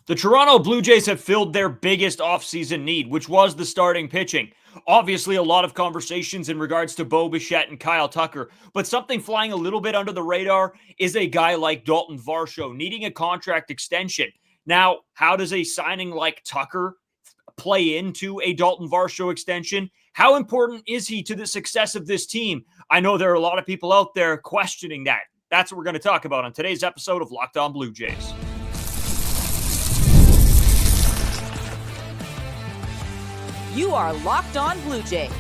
The Toronto Blue Jays have filled their biggest offseason need, which was the starting pitching. Obviously, a lot of conversations in regards to Bo Bichette and Kyle Tucker, but something flying a little bit under the radar is a guy like Daulton Varsho needing a contract extension. Now, how does a signing like Tucker play into a Daulton Varsho extension? How important is he to the success of this team? I know there are a lot of people out there questioning that. That's what we're going to talk about on today's episode of Locked On Blue Jays. You are Locked On Blue Jays,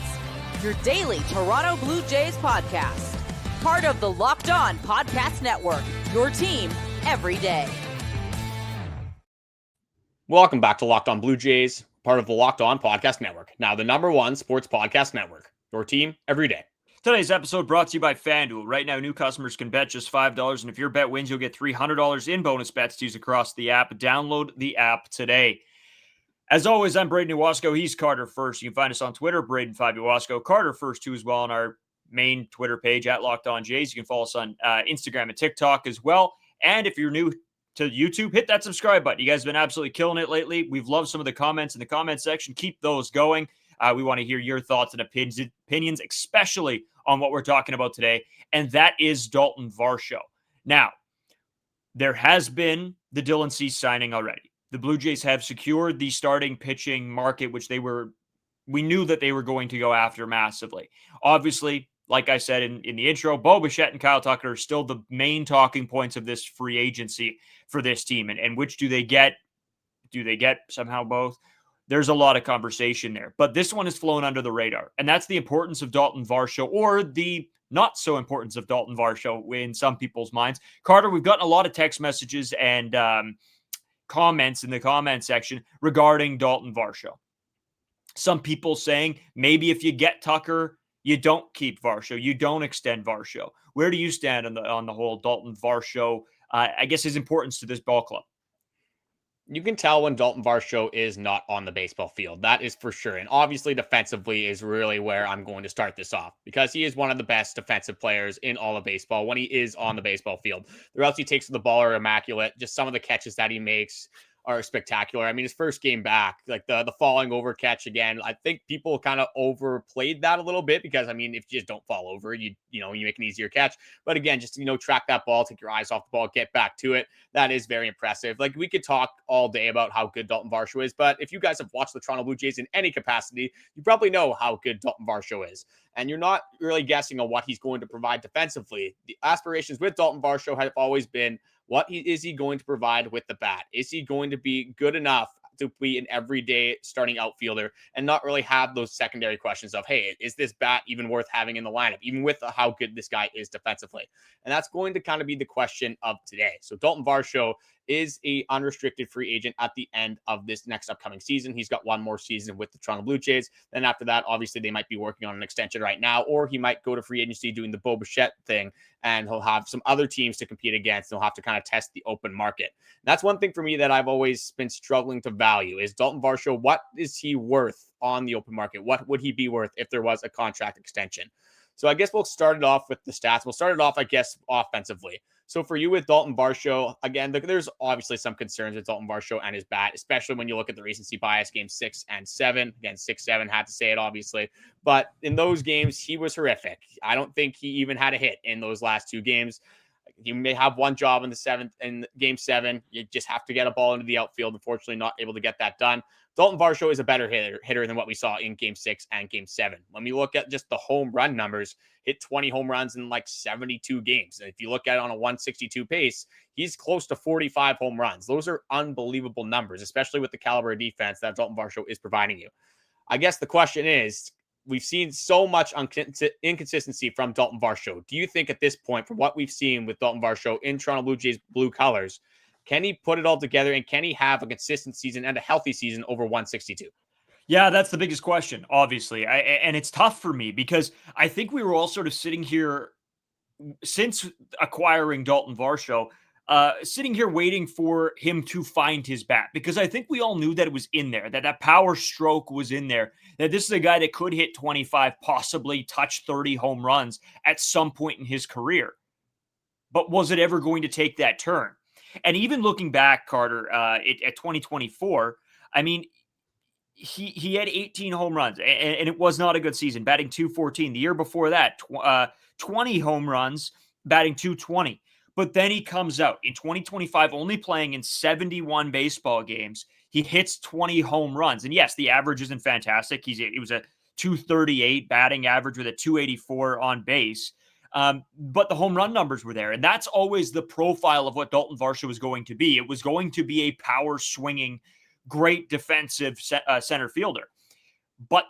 your daily Toronto Blue Jays podcast. Part of the Locked On Podcast Network, your team every day. Welcome back to Locked On Blue Jays, part of the Locked On Podcast Network. Now the #1 sports podcast network, your team every day. Today's episode brought to you by FanDuel. Right now, new customers can bet just $5, and if your bet wins, you'll get $300 in bonus bets to use across the app. Download the app today. As always, I'm Brayden Iwasko. He's Carter First. You can find us on Twitter, Brayden5 Iwasko. Carter First, too, as well, on our main Twitter page at Locked On Jays. You can follow us on Instagram and TikTok as well. And if you're new to YouTube, hit that subscribe button. You guys have been absolutely killing it lately. We've loved some of the comments in the comment section. Keep those going. We want to hear your thoughts and opinions, especially on what we're talking about today, and that is Daulton Varsho. Now, there has been the Dylan Cease signing already. The Blue Jays have secured the starting pitching market, which we knew that they were going to go after massively. Obviously, like I said in the intro, Bo Bichette and Kyle Tucker are still the main talking points of this free agency for this team. And which do they get? Do they get somehow both? There's a lot of conversation there. But this one has flown under the radar. And that's the importance of Daulton Varsho, or the not so importance of Daulton Varsho in some people's minds. Carter, we've gotten a lot of text messages and comments in the comment section regarding Daulton Varsho. Some people saying maybe if you get Tucker, you don't keep Varsho, you don't extend Varsho. Where do you stand on the whole Daulton Varsho? I guess his importance to this ball club. You can tell when Daulton Varsho is not on the baseball field. That is for sure. And obviously defensively is really where I'm going to start this off, because he is one of the best defensive players in all of baseball when he is on the baseball field. The routes he takes to the ball are immaculate. Just some of the catches that he makes are spectacular. I mean, his first game back, like the falling over catch again, I think people kind of overplayed that a little bit, because I mean, if you just don't fall over, you make an easier catch. But again, just, track that ball, take your eyes off the ball, get back to it. That is very impressive. Like, we could talk all day about how good Daulton Varsho is, but if you guys have watched the Toronto Blue Jays in any capacity, you probably know how good Daulton Varsho is. And you're not really guessing on what he's going to provide defensively. The aspirations with Daulton Varsho have always been, is he going to provide with the bat? Is he going to be good enough to be an everyday starting outfielder and not really have those secondary questions of, hey, is this bat even worth having in the lineup, even with how good this guy is defensively? And that's going to kind of be the question of today. So Daulton Varsho is a unrestricted free agent at the end of this next upcoming season. He's got one more season with the Toronto Blue Jays. Then after that, obviously they might be working on an extension right now, or he might go to free agency doing the Bo Bichette thing, and he'll have some other teams to compete against. He'll have to kind of test the open market. And that's one thing for me that I've always been struggling to value is Daulton Varsho. What is he worth on the open market? What would he be worth if there was a contract extension? So I guess we'll start it off with the stats. We'll start it off, I guess, offensively. So for you with Daulton Varsho, again, there's obviously some concerns with Daulton Varsho and his bat, especially when you look at the recency bias game 6 and 7. Again, 6-7, had to say it, obviously. But in those games, he was horrific. I don't think he even had a hit in those last two games. You may have one job in game 7. You just have to get a ball into the outfield. Unfortunately, not able to get that done. Daulton Varsho is a better hitter than what we saw in game 6 and game 7. When we look at just the home run numbers, hit 20 home runs in like 72 games. And if you look at it on a 162 pace, he's close to 45 home runs. Those are unbelievable numbers, especially with the caliber of defense that Daulton Varsho is providing you. I guess the question is, we've seen so much inconsistency from Daulton Varsho. Do you think at this point, from what we've seen with Daulton Varsho in Toronto Blue Jays blue colors, can he put it all together, and can he have a consistent season and a healthy season over 162? Yeah, that's the biggest question, obviously. And it's tough for me because I think we were all sort of sitting here since acquiring Daulton Varsho, sitting here waiting for him to find his bat, because I think we all knew that it was in there, that power stroke was in there, that this is a guy that could hit 25, possibly touch 30 home runs at some point in his career. But was it ever going to take that turn? And even looking back, Carter, at 2024, I mean, he had 18 home runs, and it was not a good season, batting 214. The year before that, 20 home runs, batting 220. But then he comes out in 2025, only playing in 71 baseball games. He hits 20 home runs. And yes, the average isn't fantastic. It was a 238 batting average with a 284 on base. But the home run numbers were there. And that's always the profile of what Daulton Varsho was going to be. It was going to be a power swinging, great defensive center fielder. But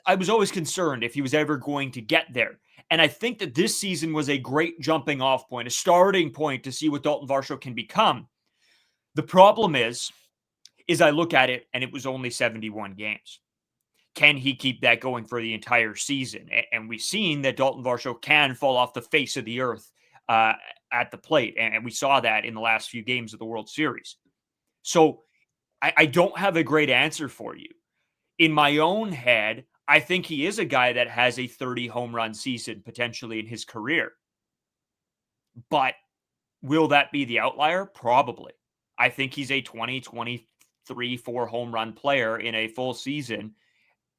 I was always concerned if he was ever going to get there. And I think that this season was a great jumping off point, a starting point to see what Daulton Varsho can become. The problem is I look at it and it was only 71 games. Can he keep that going for the entire season? And we've seen that Daulton Varsho can fall off the face of the earth at the plate. And we saw that in the last few games of the World Series. So I don't have a great answer for you. In my own head, I think he is a guy that has a 30 home run season potentially in his career. But will that be the outlier? Probably. I think he's a 20, 23, 4 home run player in a full season.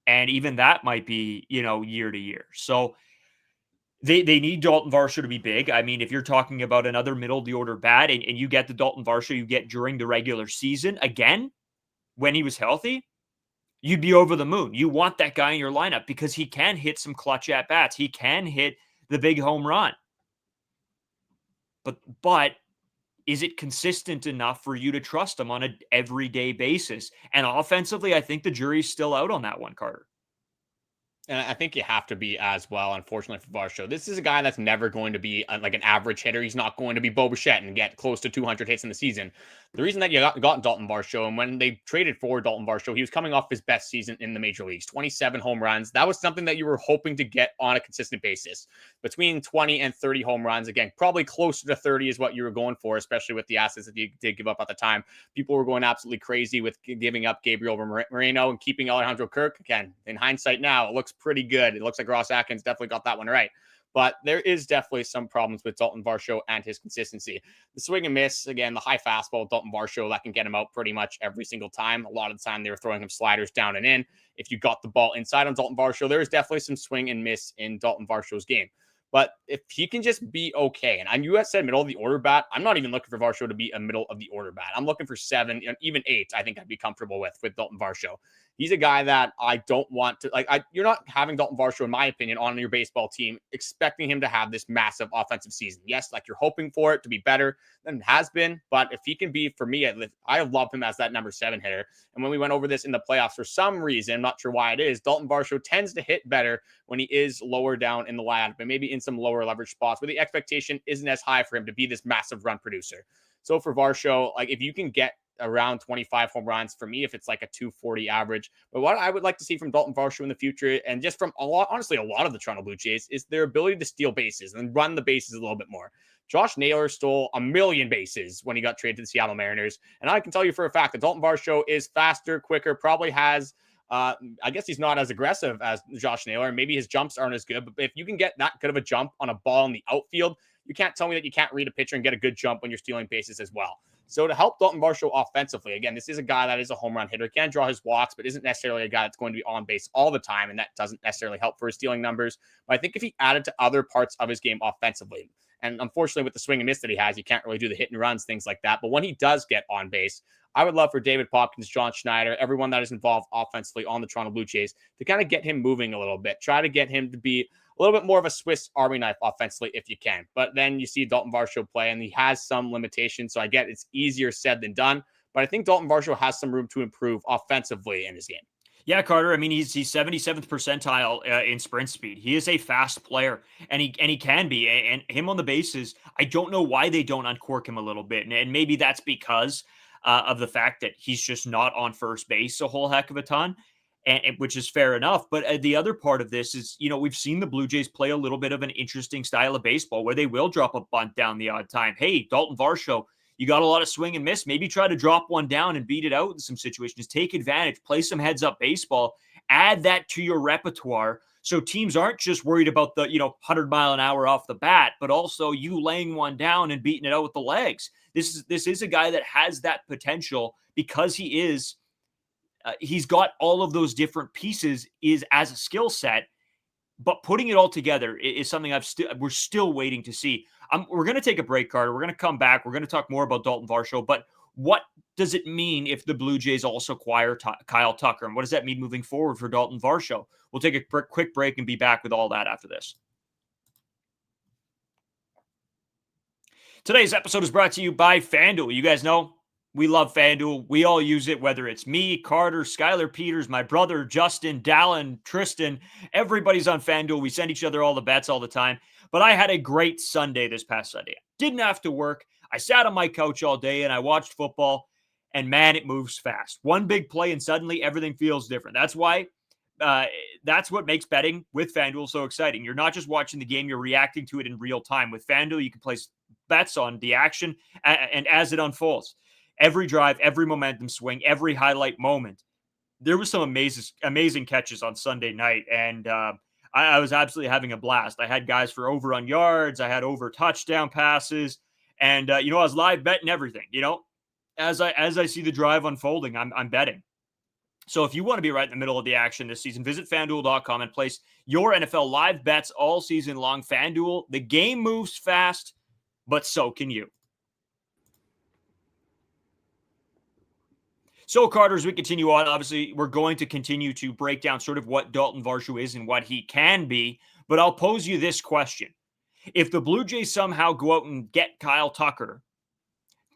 And even that might be, year to year. So they need Daulton Varsho to be big. I mean, if you're talking about another middle of the order bat and you get the Daulton Varsho you get during the regular season, again, when he was healthy, you'd be over the moon. You want that guy in your lineup because he can hit some clutch at bats. He can hit the big home run. But is it consistent enough for you to trust him on an everyday basis? And offensively, I think the jury's still out on that one, Carter. And I think you have to be as well, unfortunately, for Varsho. This is a guy that's never going to be like an average hitter. He's not going to be Bo Bichette and get close to 200 hits in the season. The reason that you got Daulton Varsho, and when they traded for Daulton Varsho, he was coming off his best season in the major leagues, 27 home runs. That was something that you were hoping to get on a consistent basis. Between 20 and 30 home runs, again, probably closer to 30 is what you were going for, especially with the assets that you did give up at the time. People were going absolutely crazy with giving up Gabriel Moreno and keeping Alejandro Kirk. Again, in hindsight now, it looks pretty good. It looks like Ross Atkins definitely got that one right. But there is definitely some problems with Daulton Varsho and his consistency. The swing and miss, again, the high fastball, Daulton Varsho, that can get him out pretty much every single time. A lot of the time, they were throwing him sliders down and in. If you got the ball inside on Daulton Varsho, there is definitely some swing and miss in Daulton Varsho's game. But if he can just be okay, and you said middle of the order bat, I'm not even looking for Varsho to be a middle of the order bat. I'm looking for 7, even 8, I think I'd be comfortable with Daulton Varsho. He's a guy that I don't want to, you're not having Daulton Varsho, in my opinion, on your baseball team, expecting him to have this massive offensive season. Yes, you're hoping for it to be better than it has been, but if he can be, for me, I love him as that number 7 hitter. And when we went over this in the playoffs, for some reason, I'm not sure why it is, Daulton Varsho tends to hit better when he is lower down in the lineup and maybe in some lower leverage spots where the expectation isn't as high for him to be this massive run producer. So for Varsho, if you can get around 25 home runs, for me, if it's like a 240 average, but what I would like to see from Daulton Varsho in the future, and just from a lot of the Toronto Blue Jays, is their ability to steal bases and run the bases a little bit more. Josh Naylor stole 1 million bases when he got traded to the Seattle Mariners. And I can tell you for a fact that Daulton Varsho is faster, quicker, probably has, I guess he's not as aggressive as Josh Naylor. Maybe his jumps aren't as good, but if you can get that good of a jump on a ball in the outfield, you can't tell me that you can't read a pitcher and get a good jump when you're stealing bases as well. So to help Daulton Varsho offensively, again, this is a guy that is a home run hitter, can draw his walks, but isn't necessarily a guy that's going to be on base all the time, and that doesn't necessarily help for his stealing numbers. But I think if he added to other parts of his game offensively, and unfortunately with the swing and miss that he has, you can't really do the hit and runs, things like that. But when he does get on base, I would love for David Popkins, John Schneider, everyone that is involved offensively on the Toronto Blue Jays to kind of get him moving a little bit. Try to get him to be a little bit more of a Swiss Army knife offensively if you can. But then you see Daulton Varsho play, and he has some limitations. So I get it's easier said than done. But I think Daulton Varsho has some room to improve offensively in his game. Yeah, Carter. I mean, he's 77th percentile in sprint speed. He is a fast player, and he can be. And him on the bases, I don't know why they don't uncork him a little bit, and maybe that's because of the fact that he's just not on first base a whole heck of a ton, and which is fair enough. But the other part of this is, we've seen the Blue Jays play a little bit of an interesting style of baseball where they will drop a bunt down the odd time. Hey, Daulton Varsho, you got a lot of swing and miss. Maybe try to drop one down and beat it out in some situations. Take advantage, play some heads-up baseball, add that to your repertoire so teams aren't just worried about the 100-mile-an-hour off the bat, but also you laying one down and beating it out with the legs. This is a guy that has that potential because he's got all of those different pieces is as a skill set, but putting it all together is something we're still waiting to see. We're going to take a break, Carter. We're going to come back. We're going to talk more about Daulton Varsho, but what does it mean if the Blue Jays also acquire Kyle Tucker? And what does that mean moving forward for Daulton Varsho? We'll take a quick break and be back with all that after this. Today's episode is brought to you by FanDuel. You guys know we love FanDuel. We all use it, whether it's me, Carter, Skylar Peters, my brother, Justin, Dallin, Tristan. Everybody's on FanDuel. We send each other all the bets all the time. But I had a great Sunday this past Sunday. Didn't have to work. I sat on my couch all day and I watched football. And man, it moves fast. One big play and suddenly everything feels different. That's why that's what makes betting with FanDuel so exciting. You're not just watching the game, you're reacting to it in real time. With FanDuel, you can place bets on the action and as it unfolds. Every drive, every momentum swing, every highlight moment. There was some amazing catches on Sunday night, and I was absolutely having a blast. I had guys for over on yards. I had over touchdown passes, and I was live betting everything. As I see the drive unfolding, I'm betting. So if you want to be right in the middle of the action this season, visit FanDuel.com and place your NFL live bets all season long. FanDuel, the game moves fast, but so can you. So, Carter, as we continue on, obviously, we're going to continue to break down sort of what Daulton Varsho is and what he can be, but I'll pose you this question. If the Blue Jays somehow go out and get Kyle Tucker,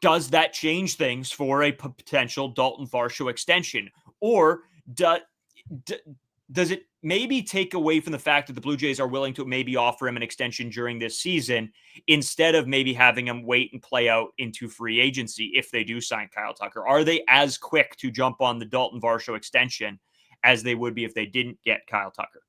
does that change things for a potential Daulton Varsho extension? Or does it maybe take away from the fact that the Blue Jays are willing to maybe offer him an extension during this season instead of maybe having him wait and play out into free agency if they do sign Kyle Tucker? Are they as quick to jump on the Daulton Varsho extension as they would be if they didn't get Kyle Tucker?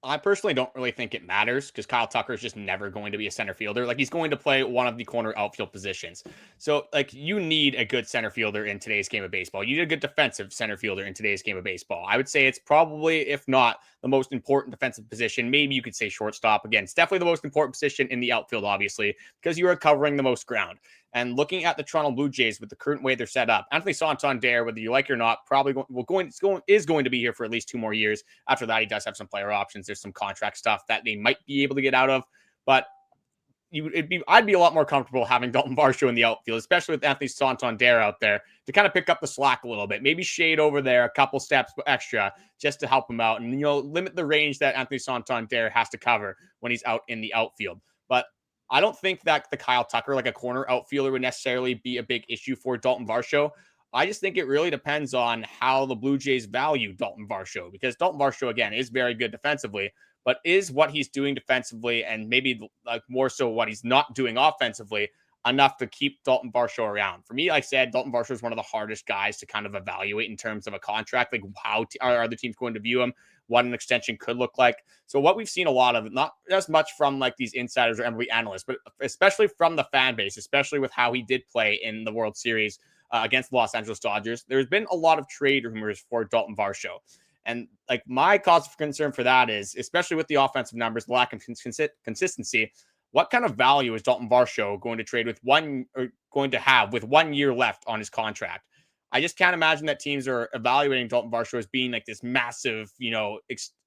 I personally don't really think it matters because Kyle Tucker is just never going to be a center fielder. He's going to play one of the corner outfield positions. So, you need a good center fielder in today's game of baseball. You need a good defensive center fielder in today's game of baseball. I would say it's probably, if not the most important defensive position, maybe you could say shortstop. Again, it's definitely the most important position in the outfield, obviously, because you are covering the most ground. And looking at the Toronto Blue Jays with the current way they're set up, Anthony Santander, whether you like it or not, probably is going to be here for at least 2 more years. After that, he does have some player options. There's some contract stuff that they might be able to get out of, but I'd be a lot more comfortable having Daulton Varsho in the outfield, especially with Anthony Santander out there to kind of pick up the slack a little bit. Maybe shade over there a couple steps extra just to help him out and limit the range that Anthony Santander has to cover when he's out in the outfield. But I don't think that the Kyle Tucker, a corner outfielder, would necessarily be a big issue for Daulton Varsho. I just think it really depends on how the Blue Jays value Daulton Varsho, because Daulton Varsho, again, is very good defensively, but is what he's doing defensively and maybe more so what he's not doing offensively enough to keep Daulton Varsho around? For me, like I said, Daulton Varsho is one of the hardest guys to kind of evaluate in terms of a contract, how are other teams going to view him, what an extension could look like. So what we've seen a lot of, not as much from these insiders or MLB analysts, but especially from the fan base, especially with how he did play in the World Series against the Los Angeles Dodgers, there's been a lot of trade rumors for Daulton Varsho. And my cause of concern for that is, especially with the offensive numbers, the lack of consistency, what kind of value is Daulton Varsho going to have with 1 year left on his contract? I just can't imagine that teams are evaluating Daulton Varsho as being this massive,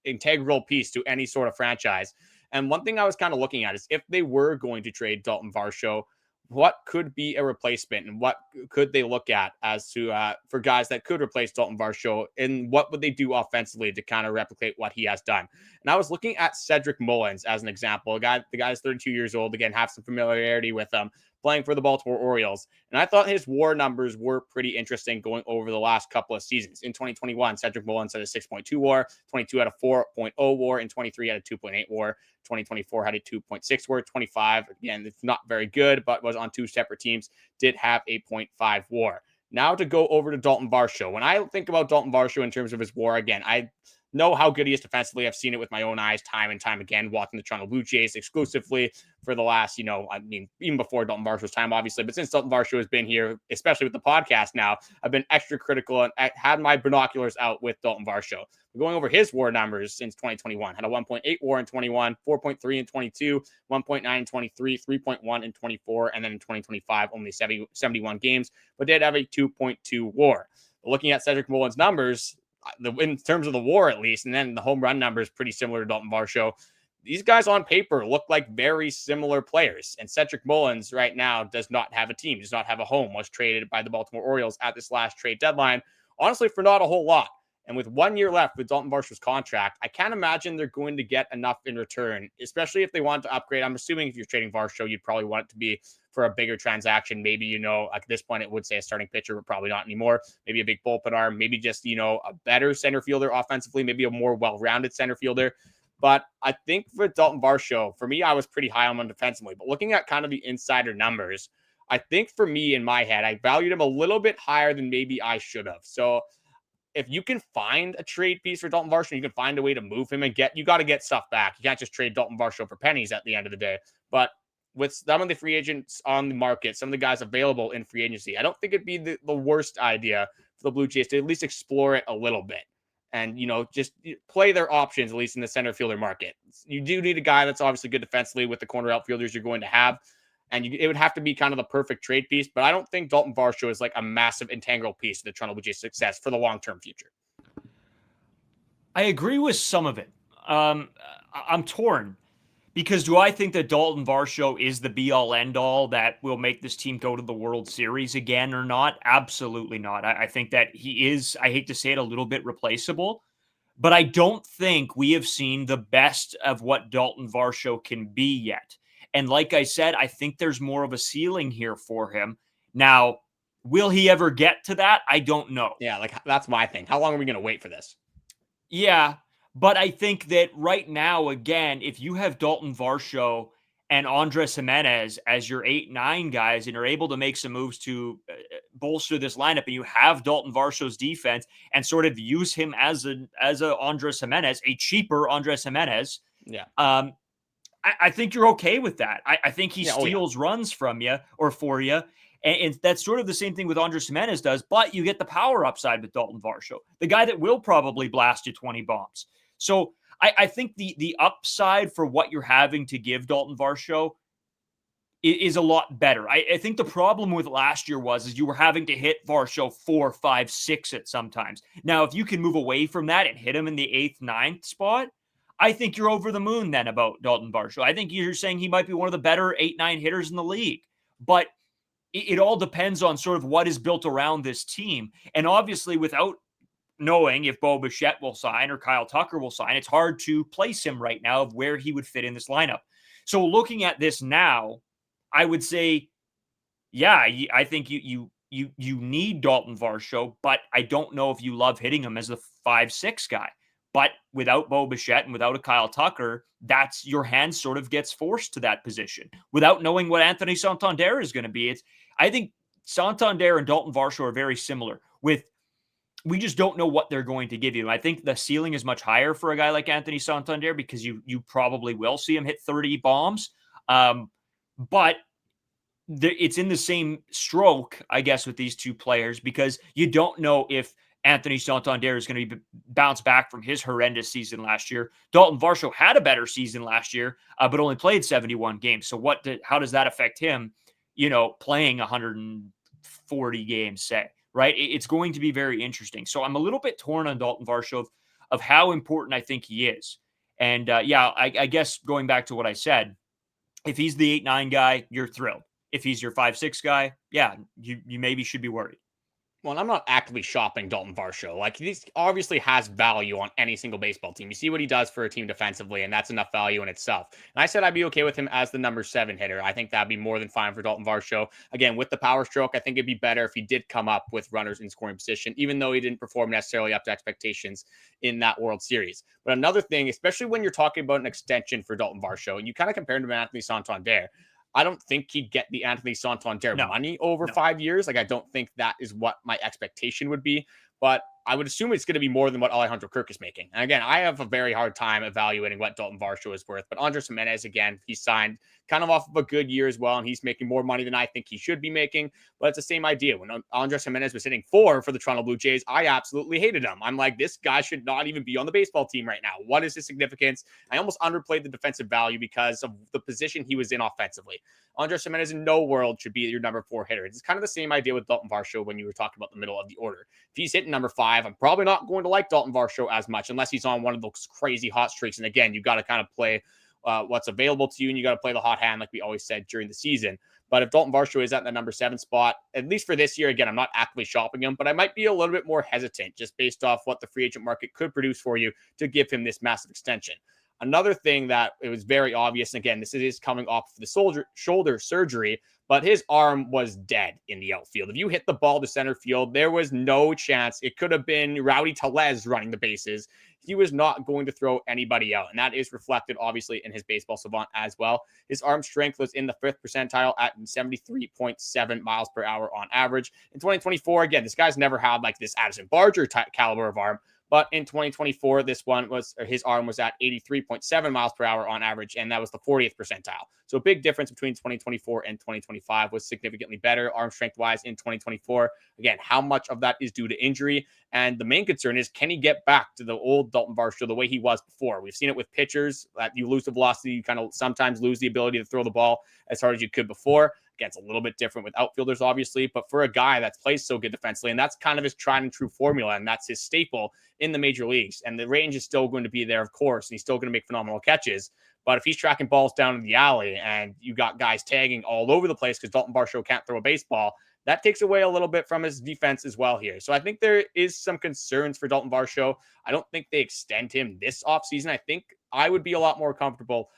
integral piece to any sort of franchise. And one thing I was kind of looking at is if they were going to trade Daulton Varsho, what could be a replacement and what could they look at as to for guys that could replace Daulton Varsho, and what would they do offensively to kind of replicate what he has done? And I was looking at Cedric Mullins as an example. The guy is 32 years old. Again, have some familiarity with him, playing for the Baltimore Orioles. And I thought his WAR numbers were pretty interesting going over the last couple of seasons. In 2021, Cedric Mullins had a 6.2 WAR, 22 had a 4.0 WAR, and 23 had a 2.8 WAR. 2024 had a 2.6 WAR. 25, again, it's not very good, but was on 2 separate teams, did have a 0.5 WAR. Now to go over to Daulton Varsho. When I think about Daulton Varsho in terms of his WAR, again, I know how good he is defensively. I've seen it with my own eyes time and time again, watching the Toronto Blue Jays exclusively for the last, even before Daulton Varsho's time, obviously. But since Daulton Varsho has been here, especially with the podcast now, I've been extra critical and had my binoculars out with Daulton Varsho. Going over his WAR numbers since 2021, had a 1.8 WAR in 21, 4.3 in 22, 1.9 in 23, 3.1 in 24, and then in 2025, only 71 games, but did have a 2.2 WAR. But looking at Cedric Mullins' numbers, in terms of the WAR at least, and then the home run numbers pretty similar to Daulton Varsho. These guys on paper look like very similar players. And Cedric Mullins right now does not have a team, does not have a home, was traded by the Baltimore Orioles at this last trade deadline, honestly, for not a whole lot. And with 1 year left with Daulton Varsho's contract, I can't imagine they're going to get enough in return, especially if they want to upgrade. I'm assuming if you're trading Varsho, you'd probably want it to be for a bigger transaction. Maybe, at this point, it would say a starting pitcher, but probably not anymore. Maybe a big bullpen arm, maybe just, a better center fielder offensively, maybe a more well-rounded center fielder. But I think for Daulton Varsho, for me, I was pretty high on him defensively. But looking at kind of the insider numbers, I think for me, in my head, I valued him a little bit higher than maybe I should have. So if you can find a trade piece for Daulton Varsho, you can find a way to move him and you got to get stuff back. You can't just trade Daulton Varsho for pennies at the end of the day. But with some of the free agents on the market, some of the guys available in free agency, I don't think it'd be the worst idea for the Blue Jays to at least explore it a little bit. And, just play their options, at least in the center fielder market. You do need a guy that's obviously good defensively with the corner outfielders you're going to have. And it would have to be kind of the perfect trade piece. But I don't think Daulton Varsho is like a massive integral piece to the Toronto Blue Jays' success for the long-term future. I agree with some of it. I'm torn. Because do I think that Daulton Varsho is the be-all, end-all that will make this team go to the World Series again or not? Absolutely not. I think that he is, I hate to say it, a little bit replaceable. But I don't think we have seen the best of what Daulton Varsho can be yet. And like I said, I think there's more of a ceiling here for him. Now, will he ever get to that? I don't know. Yeah, that's my thing. How long are we going to wait for this? Yeah. But I think that right now, again, if you have Daulton Varsho and Andres Gimenez as your 8-9 guys and are able to make some moves to bolster this lineup, and you have Daulton Varsho's defense and sort of use him as a Andres Gimenez, a cheaper Andres Gimenez, I think you're okay with that. I think he steals runs from you or for you. And that's sort of the same thing with Andres Gimenez does, but you get the power upside with Daulton Varsho, the guy that will probably blast you 20 bombs. So I think the upside for what you're having to give Daulton Varsho is a lot better. I think the problem with last year is you were having to hit Varsho 4, 5, 6 at sometimes. Now, if you can move away from that and hit him in the 8th, 9th spot, I think you're over the moon then about Daulton Varsho. I think you're saying he might be one of the better 8-9 hitters in the league. But it all depends on sort of what is built around this team. And obviously, without knowing if Bo Bichette will sign or Kyle Tucker will sign, it's hard to place him right now of where he would fit in this lineup. So looking at this now, I would say, yeah, I think you need Daulton Varsho, but I don't know if you love hitting him as the 5-6 guy. But without Bo Bichette and without a Kyle Tucker, that's your hand sort of gets forced to that position. Without knowing what Anthony Santander is going to be, I think Santander and Daulton Varsho are very similar. We just don't know what they're going to give you. I think the ceiling is much higher for a guy like Anthony Santander because you probably will see him hit 30 bombs. But it's in the same stroke, I guess, with these two players because you don't know if Anthony Santander is going to bounce back from his horrendous season last year. Daulton Varsho had a better season last year, but only played 71 games. So how does that affect him, playing 140 games, say, right? It's going to be very interesting. So I'm a little bit torn on Daulton Varsho of how important I think he is. And I guess going back to what I said, if he's the 8-9 guy, you're thrilled. If he's your 5-6 guy, yeah, you maybe should be worried. Well, I'm not actively shopping Daulton Varsho. He obviously has value on any single baseball team. You see what he does for a team defensively, and that's enough value in itself. And I said I'd be okay with him as the number 7 hitter. I think that'd be more than fine for Daulton Varsho. Again, with the power stroke, I think it'd be better if he did come up with runners in scoring position, even though he didn't perform necessarily up to expectations in that World Series. But another thing, especially when you're talking about an extension for Daulton Varsho, and you kind of compare him to Anthony Santander, I don't think he'd get the Anthony Santander money over 5 years. I don't think that is what my expectation would be. But I would assume it's going to be more than what Alejandro Kirk is making. And again, I have a very hard time evaluating what Daulton Varsho is worth. But Andres Gimenez, again, he signed kind of off of a good year as well, and he's making more money than I think he should be making. But it's the same idea. When Andres Gimenez was hitting 4 for the Toronto Blue Jays, I absolutely hated him. I'm like, this guy should not even be on the baseball team right now. What is his significance? I almost underplayed the defensive value because of the position he was in offensively. Andres Gimenez in no world should be your number 4 hitter. It's kind of the same idea with Daulton Varsho when you were talking about the middle of the order. If he's hitting number 5, I'm probably not going to like Daulton Varsho as much unless he's on one of those crazy hot streaks. And again, you got to kind of play what's available to you, and you got to play the hot hand like we always said during the season. But if Daulton Varsho is at the number 7 spot, at least for this year, again, I'm not actively shopping him, but I might be a little bit more hesitant just based off what the free agent market could produce for you to give him this massive extension. Another thing that it was very obvious, and again, this is coming off the shoulder surgery, but his arm was dead in the outfield. If you hit the ball to center field, there was no chance. It could have been Rowdy Tellez running the bases. He was not going to throw anybody out, and that is reflected, obviously, in his baseball savant as well. His arm strength was in the 5th percentile at 73.7 miles per hour on average. In 2024, again, this guy's never had like this Addison Barger caliber of arm, but in 2024, his arm was at 83.7 miles per hour on average, and that was the 40th percentile. So a big difference between 2024 and 2025 was significantly better arm strength-wise in 2024. Again, how much of that is due to injury? And the main concern is, can he get back to the old Daulton Varsho the way he was before? We've seen it with pitchers that you lose the velocity, you kind of sometimes lose the ability to throw the ball as hard as you could before. Again, it's a little bit different with outfielders, obviously, but for a guy that's plays so good defensively, and that's kind of his tried and true formula, and that's his staple in the major leagues. And the range is still going to be there, of course, and he's still going to make phenomenal catches. But if he's tracking balls down in the alley and you got guys tagging all over the place because Daulton Varsho can't throw a baseball, that takes away a little bit from his defense as well here. So I think there is some concerns for Daulton Varsho. I don't think they extend him this offseason. I think I would be a lot more comfortable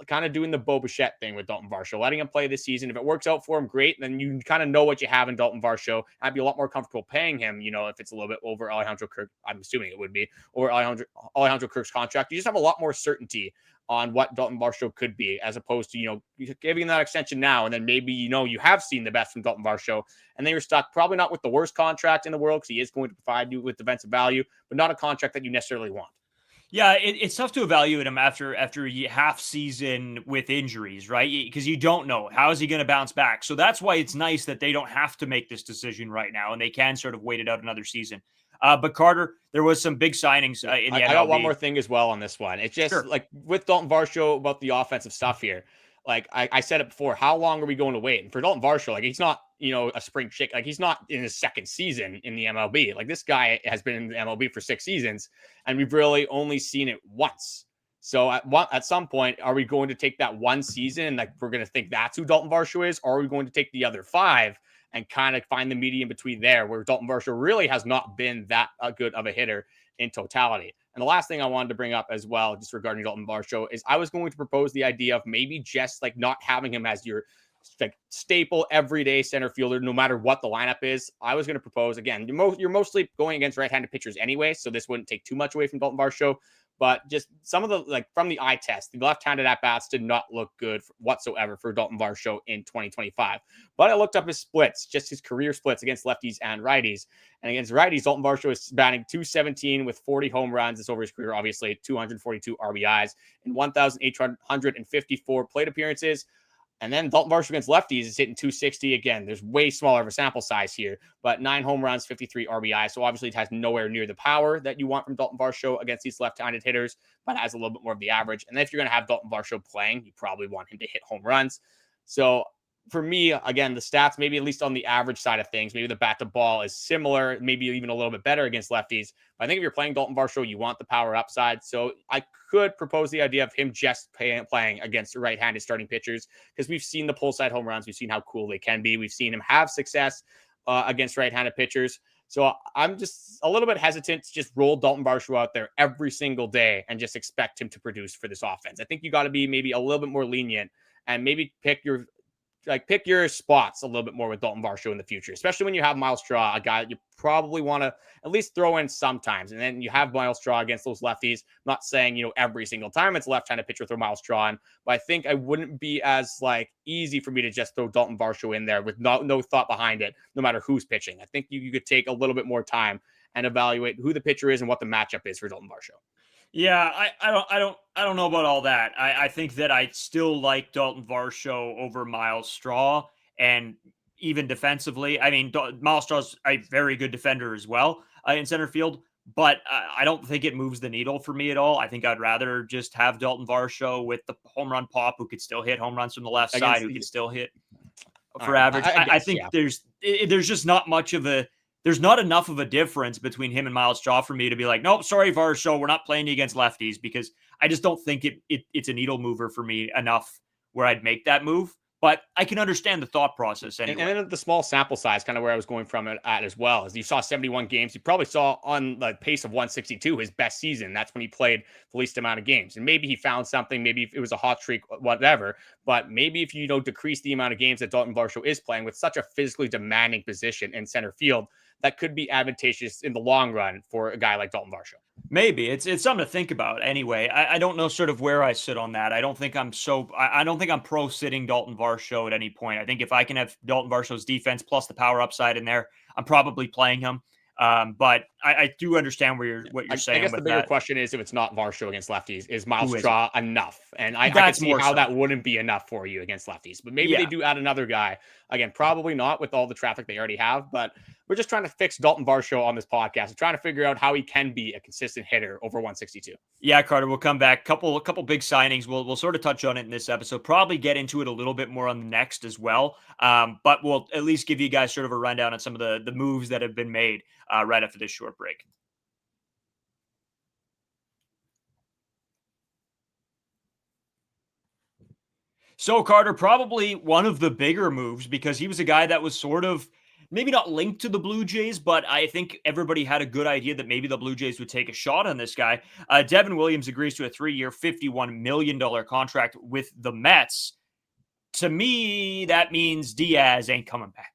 kind of doing the Bo Bichette thing with Daulton Varsho, letting him play this season. If it works out for him, great. Then you kind of know what you have in Daulton Varsho. I'd be a lot more comfortable paying him, if it's a little bit over Alejandro Kirk. I'm assuming it would be over Alejandro Kirk's contract. You just have a lot more certainty on what Daulton Varsho could be, as opposed to, giving that extension now. And then maybe, you have seen the best from Daulton Varsho, and then you're stuck probably not with the worst contract in the world, because he is going to provide you with defensive value, but not a contract that you necessarily want. Yeah, it's tough to evaluate him after a half season with injuries, right? Because you don't know, how is he going to bounce back. So that's why it's nice that they don't have to make this decision right now, and they can sort of wait it out another season. But Carter, there was some big signings in the MLB. I got one more thing as well on this one. It's just like with Daulton Varsho about the offensive stuff here. Like I said it before, how long are we going to wait? And for Daulton Varsho, like he's not, a spring chick. Like he's not in his 2nd season in the MLB. Like this guy has been in the MLB for 6 seasons, and we've really only seen it once. So at some point, are we going to take that one season and like we're going to think that's who Daulton Varsho is, or are we going to take the other 5 and kind of find the median between there, where Daulton Varsho really has not been that good of a hitter in totality? And the last thing I wanted to bring up as well, just regarding Daulton Varsho, is I was going to propose the idea of maybe just like not having him as your like staple everyday center fielder, no matter what the lineup is. I was going to propose, again, you're mostly going against right-handed pitchers anyway, so this wouldn't take too much away from Daulton Varsho. But just some of the, like from the eye test, the left-handed at-bats did not look good whatsoever for Daulton Varsho in 2025. But I looked up his splits, just his career splits against lefties and righties. And against righties, Daulton Varsho is batting .217 with 40 home runs. It's over his career, obviously, 242 RBIs in 1,854 plate appearances. And then Daulton Varsho against lefties is hitting .260. Again, there's way smaller of a sample size here, but 9 home runs, 53 RBI. So obviously it has nowhere near the power that you want from Daulton Varsho against these left-handed hitters, but has a little bit more of the average. And then if you're going to have Daulton Varsho playing, you probably want him to hit home runs. So for me, again, the stats, maybe at least on the average side of things, maybe the bat to ball is similar, maybe even a little bit better against lefties. But I think if you're playing Daulton Varsho, you want the power upside. So I could propose the idea of him just playing against right-handed starting pitchers, because we've seen the pull side home runs. We've seen how cool they can be. We've seen him have success against right-handed pitchers. So I'm just a little bit hesitant to just roll Daulton Varsho out there every single day and just expect him to produce for this offense. I think you got to be maybe a little bit more lenient and maybe pick your spots a little bit more with Daulton Varsho in the future, especially when you have Miles Straw, a guy that you probably want to at least throw in sometimes. And then you have Miles Straw against those lefties. I'm not saying, every single time it's a left-handed pitcher throw Miles Straw in, but I think I wouldn't be as easy for me to just throw Daulton Varsho in there with no thought behind it, no matter who's pitching. I think you could take a little bit more time and evaluate who the pitcher is and what the matchup is for Dalton Varsho. Yeah, I don't know about all that. I think that I still like Dalton Varsho over Miles Straw, and even defensively. I mean, Miles Straw's a very good defender as well in center field, but I don't think it moves the needle for me at all. I think I'd rather just have Dalton Varsho with the home run pop, who could still hit home runs from the left side, who could still hit for average. I think there's just not much of a there's not enough of a difference between him and Miles Straw for me to be like, nope, sorry, Varsho, we're not playing you against lefties, because I just don't think it's a needle mover for me enough where I'd make that move. But I can understand the thought process anyway. And then the small sample size, kind of where I was going from it at as well, is you saw 71 games. You probably saw on the pace of 162 his best season. That's when he played the least amount of games. And maybe he found something. Maybe it was a hot streak, whatever. But maybe if you decrease the amount of games that Dalton Varsho is playing with such a physically demanding position in center field, that could be advantageous in the long run for a guy like Dalton Varsho. Maybe it's something to think about. Anyway, I don't know sort of where I sit on that. I don't think I'm pro sitting Dalton Varsho at any point. I think if I can have Dalton Varsho's defense plus the power upside in there, I'm probably playing him. But I do understand what you're saying. I guess with the bigger that. question is, if it's not Varsho against lefties, is Miles Straw enough? And I can see how that wouldn't be enough for you against lefties. But maybe they do add another guy. Again, probably not with all the traffic they already have. But we're just trying to fix Dalton Varsho on this podcast. We're trying to figure out how he can be a consistent hitter over 162. Yeah, Carter, we'll come back. Couple big signings. We'll sort of touch on it in this episode. Probably get into it a little bit more on the next as well. But we'll at least give you guys sort of a rundown on some of the moves that have been made right after this short break. So, Carter, probably one of the bigger moves, because he was a guy that was sort of maybe not linked to the Blue Jays, but I think everybody had a good idea that maybe the Blue Jays would take a shot on this guy. Devin Williams agrees to a 3-year, $51 million contract with the Mets. To me, that means Diaz ain't coming back.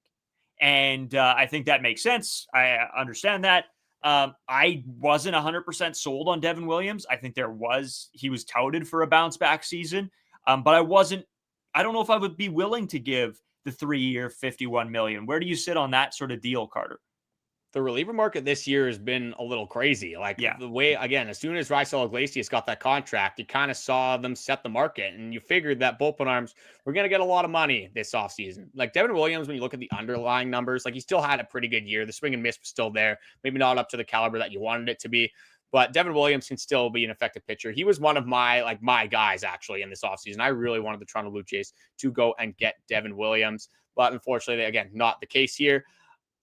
And I think that makes sense. I understand that. I wasn't 100% sold on Devin Williams. I think he was touted for a bounce back season. But I don't know if I would be willing to give the 3-year $51 million. Where do you sit on that sort of deal, Carter? The reliever market this year has been a little crazy. The way, again, as soon as Raisel Iglesias got that contract, you kind of saw them set the market, and you figured that bullpen arms were going to get a lot of money this offseason. Like Devin Williams, when you look at the underlying numbers, he still had a pretty good year. The swing and miss was still there. Maybe not up to the caliber that you wanted it to be. But Devin Williams can still be an effective pitcher. He was one of my guys, actually, in this offseason. I really wanted the Toronto Blue Jays to go and get Devin Williams. But unfortunately, again, not the case here.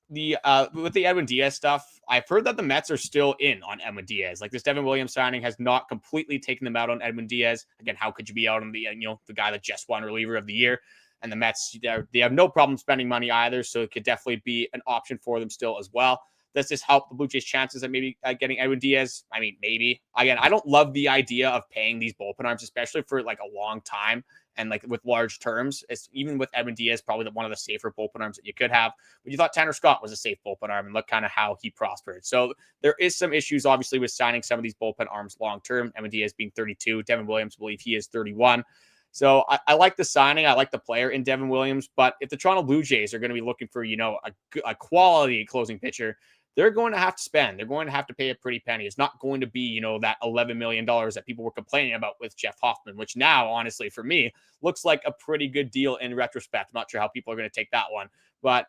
With the Edwin Diaz stuff, I've heard that the Mets are still in on Edwin Diaz. This Devin Williams signing has not completely taken them out on Edwin Diaz. Again, how could you be out on the guy that just won reliever of the year? And the Mets, they have no problem spending money either. So it could definitely be an option for them still as well. Does this help the Blue Jays' chances at maybe getting Edwin Diaz? I mean, maybe. Again, I don't love the idea of paying these bullpen arms, especially for a long time and with large terms. It's even with Edwin Diaz, probably one of the safer bullpen arms that you could have. But you thought Tanner Scott was a safe bullpen arm, and look kind of how he prospered. So there is some issues, obviously, with signing some of these bullpen arms long term. Edwin Diaz being 32, Devin Williams, I believe he is 31. So I like the signing. I like the player in Devin Williams. But if the Toronto Blue Jays are going to be looking for a quality closing pitcher, they're going to have to spend. They're going to have to pay a pretty penny. It's not going to be, that $11 million that people were complaining about with Jeff Hoffman, which now, honestly, for me, looks like a pretty good deal in retrospect. I'm not sure how people are going to take that one. But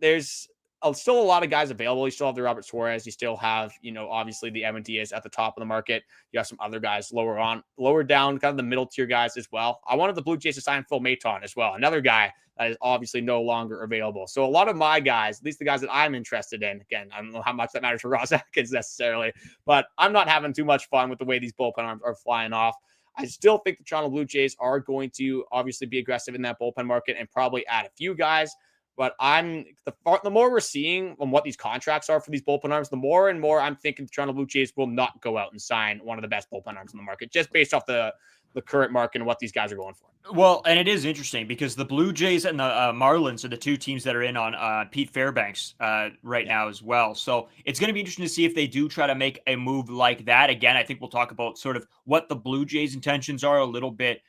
there's still a lot of guys available. You still have the Robert Suarez. You still have, obviously the Edwin Diaz at the top of the market. You have some other guys lower down, kind of the middle tier guys as well. I wanted the Blue Jays to sign Phil Maton as well. Another guy that is obviously no longer available. So a lot of my guys, at least the guys that I'm interested in, again, I don't know how much that matters for Ross Atkins necessarily, but I'm not having too much fun with the way these bullpen arms are flying off. I still think the Toronto Blue Jays are going to obviously be aggressive in that bullpen market and probably add a few guys. But the more we're seeing on what these contracts are for these bullpen arms, the more and more I'm thinking the Toronto Blue Jays will not go out and sign one of the best bullpen arms in the market, just based off the current market and what these guys are going for. Well, and it is interesting because the Blue Jays and the Marlins are the two teams that are in on Pete Fairbanks right now as well. So it's going to be interesting to see if they do try to make a move like that. Again, I think we'll talk about sort of what the Blue Jays' intentions are a little bit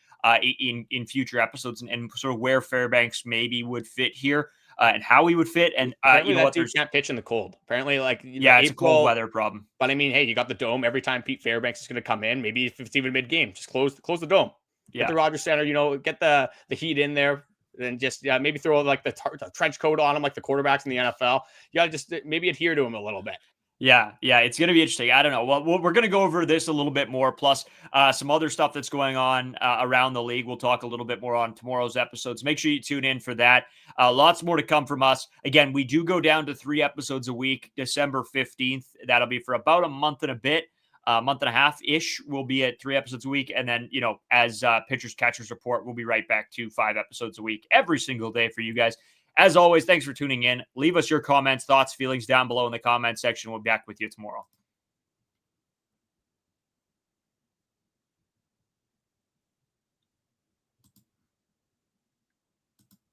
in future episodes and sort of where Fairbanks maybe would fit here. and how he would fit. And apparently you know that what? dude can't pitch in the cold. Apparently, like It's a cold weather problem. But I mean, hey, you got the dome. Every time Pete Fairbanks is going to come in, maybe if it's even mid game, just close the dome. Get the Rogers Center. Get the heat in there. And just maybe throw like the trench coat on him like the quarterbacks in the NFL. You got to just maybe adhere to him a little bit. Yeah, it's going to be interesting. I don't know. Well, we're going to go over this a little bit more, plus some other stuff that's going on around the league. We'll talk a little bit more on tomorrow's episodes. Make sure you tune in for that. Lots more to come from us. Again, we do go down to 3 episodes a week, December 15th. That'll be for about a month and a bit. A month and a half-ish, we'll be at 3 episodes a week. And then, as pitchers, catchers report, we'll be right back to 5 episodes a week every single day for you guys. As always, thanks for tuning in. Leave us your comments, thoughts, feelings down below in the comment section. We'll be back with you tomorrow.